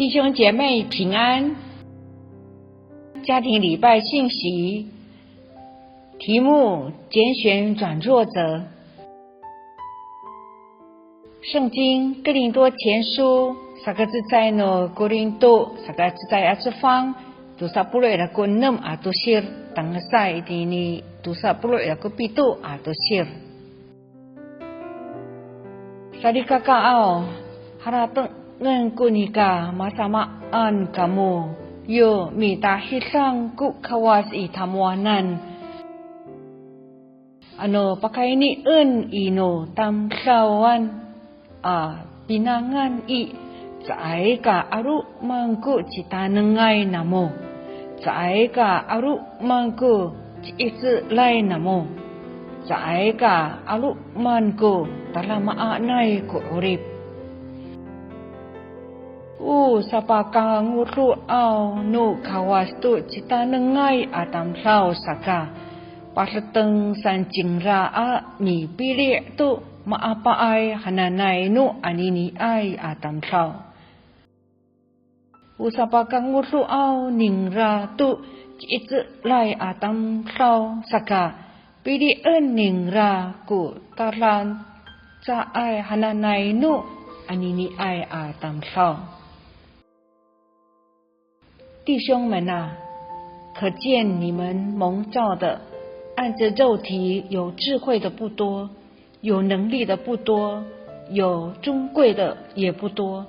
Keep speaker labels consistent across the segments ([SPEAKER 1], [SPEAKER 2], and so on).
[SPEAKER 1] 弟兄姐妹平安。家庭礼拜信息题目：拣选软弱者。圣经哥林多前书3no Korinto 11 20 lagu 6 atau sir tangasai dini 20 lagu 7 atau sir. Sadikakao harateng kunika masamaan kamu yo mitahisang ku kawas itamuanan ano pakaini ino tamsawan pinangan saay ka aru mangku citanengay namo saay ka aru mangku ciislay namo saay ka aru mangku talamaanay ku urip sapaka nguru au nu kawas tu citanengay atamsaw saka paseteng sanjingra mi pilih tu maapaay hananay no anini ay atamsaw. Usapakang nguruaw ningra tu itlay atamsaw saka piliin ningra ku taran sa ay hananay no anini ay atamsaw. 弟兄们啊，可见你们蒙召的，按着肉体有智慧的不多，有能力的不多，有尊贵的也不多，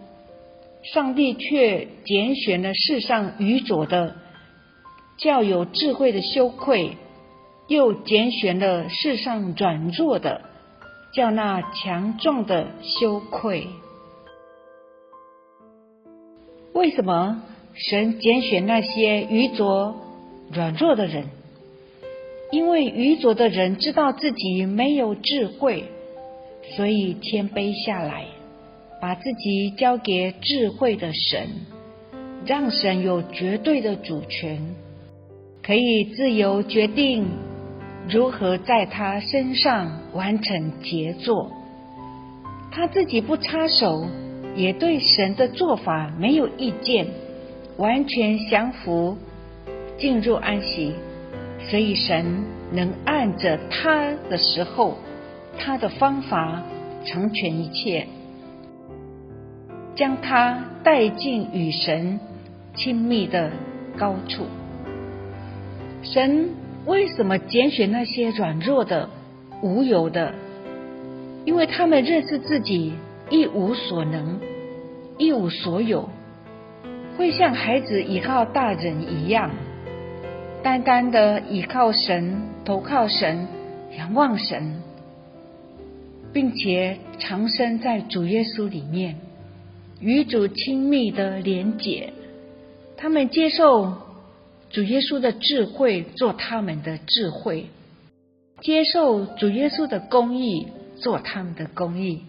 [SPEAKER 1] 上帝却拣选了世上愚拙的，叫有智慧的羞愧，又拣选了世上软弱的，叫那强壮的羞愧。为什么神拣选那些愚拙软弱的人？因为愚拙的人知道自己没有智慧，所以谦卑下来，把自己交给智慧的神，让神有绝对的主权，可以自由决定如何在他身上完成杰作。他自己不插手，也对神的做法没有意见，完全降服，进入安息。所以神能按着他的时候，他的方法成全一切，将他带进与神亲密的高处。神为什么拣选那些软弱的、无有的？因为他们认识自己一无所能，一无所有，会像孩子依靠大人一样，单单的依靠神，投靠神，仰望神，并且长生在主耶稣里面，与主亲密的连结。他们接受主耶稣的智慧做他们的智慧，接受主耶稣的公义做他们的公义，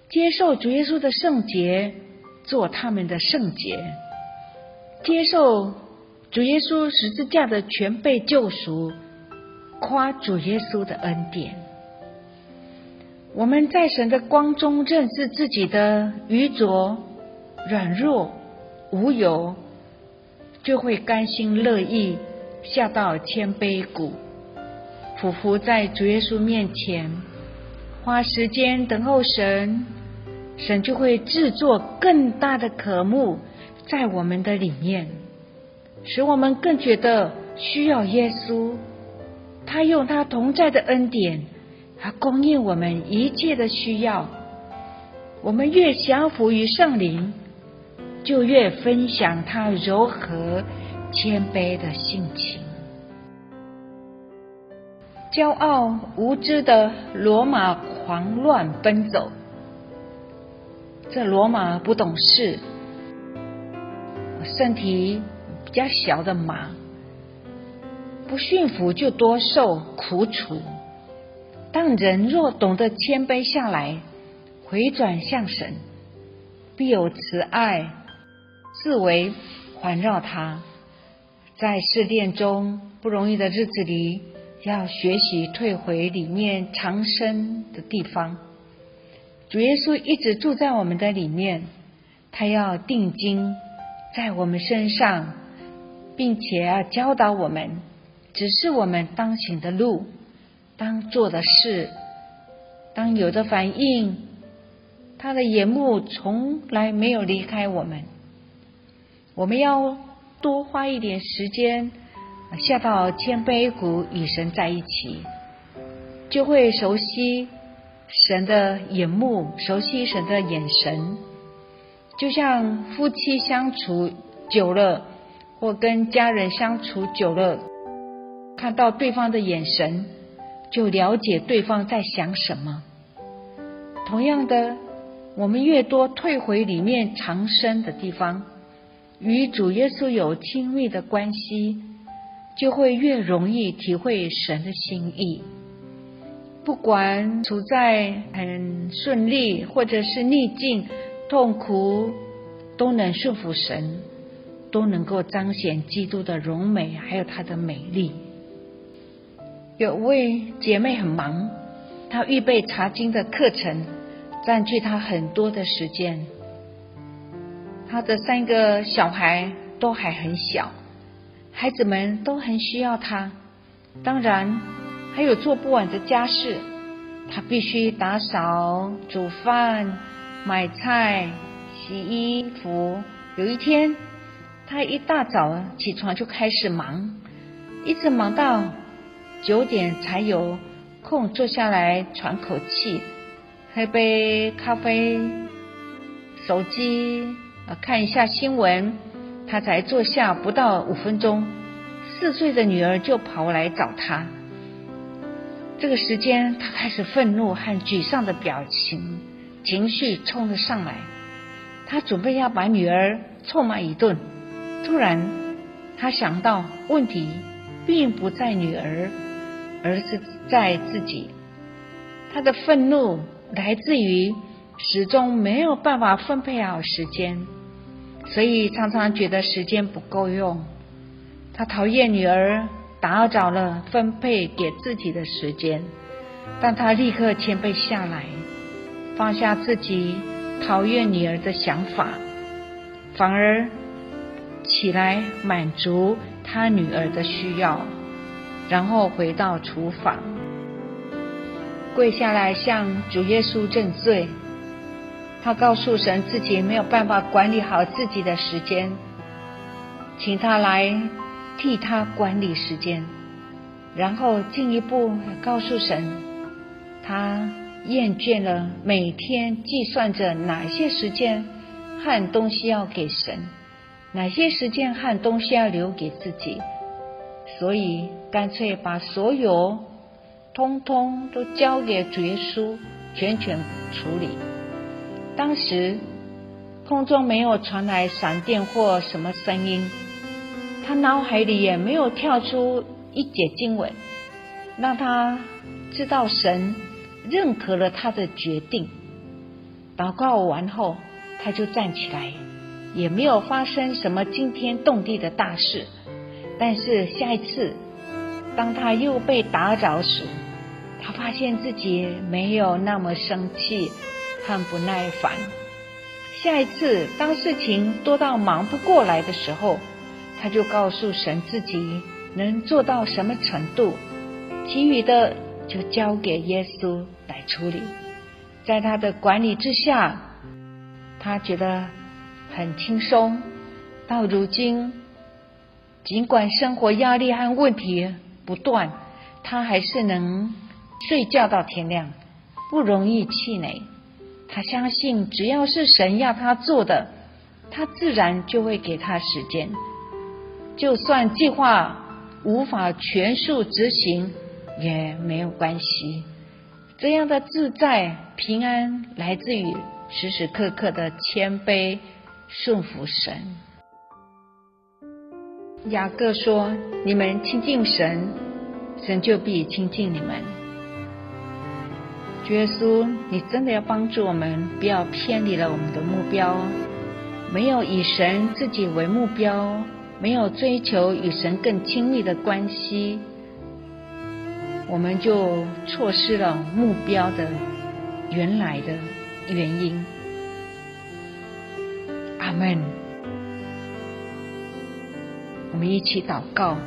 [SPEAKER 1] 接受主耶稣的圣洁做他们的圣洁，接受主耶稣十字架的全备救赎，夸主耶稣的恩典。我们在神的光中认识自己的愚拙、软弱、无有，就会甘心乐意下到谦卑谷，俯伏在主耶稣面前，花时间等候神，神就会制作更大的渴慕在我们的里面，使我们更觉得需要耶稣。他用他同在的恩典供应我们一切的需要。我们越降服于圣灵，就越分享他柔和谦卑的性情。骄傲无知的罗马狂乱奔走，这罗马不懂事，身体比较小的马，不驯服就多受苦楚。当人若懂得谦卑下来，回转向神，必有慈爱四围环绕他。在试炼中不容易的日子里，要学习退回里面藏身的地方。主耶稣一直住在我们的里面，他要定睛在我们身上，并且要教导我们，指示我们当行的路，当做的事，当有的反应。他的眼目从来没有离开我们，我们要多花一点时间下到谦卑谷与神在一起，就会熟悉神的眼目，熟悉神的眼神。就像夫妻相处久了，或跟家人相处久了，看到对方的眼神，就了解对方在想什么。同样的，我们越多退回里面藏身的地方，与主耶稣有亲密的关系，就会越容易体会神的心意。不管处在很顺利或者是逆境痛苦，都能顺服神，都能够彰显基督的荣美，还有他的美丽。有位姐妹很忙，她预备查经的课程占据她很多的时间，她的3个小孩都还很小，孩子们都很需要她，当然还有做不完的家事，她必须打扫、煮饭、买菜、洗衣服。有一天，她一大早起床就开始忙，一直忙到9点才有空坐下来喘口气，喝杯咖啡，手机看一下新闻，他才坐下不到5分钟，4岁的女儿就跑来找他。这个时间，他开始愤怒和沮丧的表情绪冲了上来，他准备要把女儿臭骂一顿。突然他想到问题并不在女儿，而是在自己。他的愤怒来自于始终没有办法分配好时间，所以常常觉得时间不够用。他讨厌女儿打扰了分配给自己的时间，但他立刻谦卑下来，放下自己讨厌女儿的想法，反而起来满足他女儿的需要，然后回到厨房，跪下来向主耶稣认罪。他告诉神自己没有办法管理好自己的时间，请他来替他管理时间，然后进一步告诉神，他厌倦了每天计算着哪些时间和东西要给神，哪些时间和东西要留给自己，所以干脆把所有通通都交给主耶稣全权处理。当时空中没有传来闪电或什么声音，他脑海里也没有跳出一节经文，让他知道神认可了他的决定。祷告完后，他就站起来，也没有发生什么惊天动地的大事。但是下一次当他又被打扰时，他发现自己没有那么生气和不耐烦。下一次当事情多到忙不过来的时候，他就告诉神自己能做到什么程度，其余的就交给耶稣来处理。在他的管理之下，他觉得很轻松。到如今，尽管生活压力和问题不断，他还是能睡觉到天亮，不容易气馁。他相信只要是神要他做的，他自然就会给他时间，就算计划无法全数执行也没有关系。这样的自在平安来自于时时刻刻的谦卑顺服神。雅各说，你们亲近神，神就必亲近你们。主耶稣，你真的要帮助我们，不要偏离了我们的目标，没有以神自己为目标，没有追求与神更亲密的关系，我们就错失了目标的原来的原因。阿们。我们一起祷告。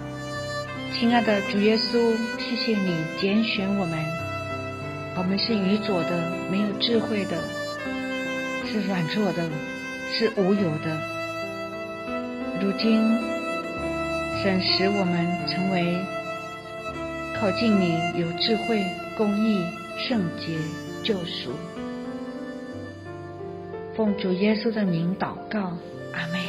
[SPEAKER 1] 亲爱的主耶稣，谢谢你拣选我们，我们是愚拙的，没有智慧的，是软弱的，是无有的。如今神使我们成为靠近你，有智慧、公义、圣洁、救赎。奉主耶稣的名祷告，阿们。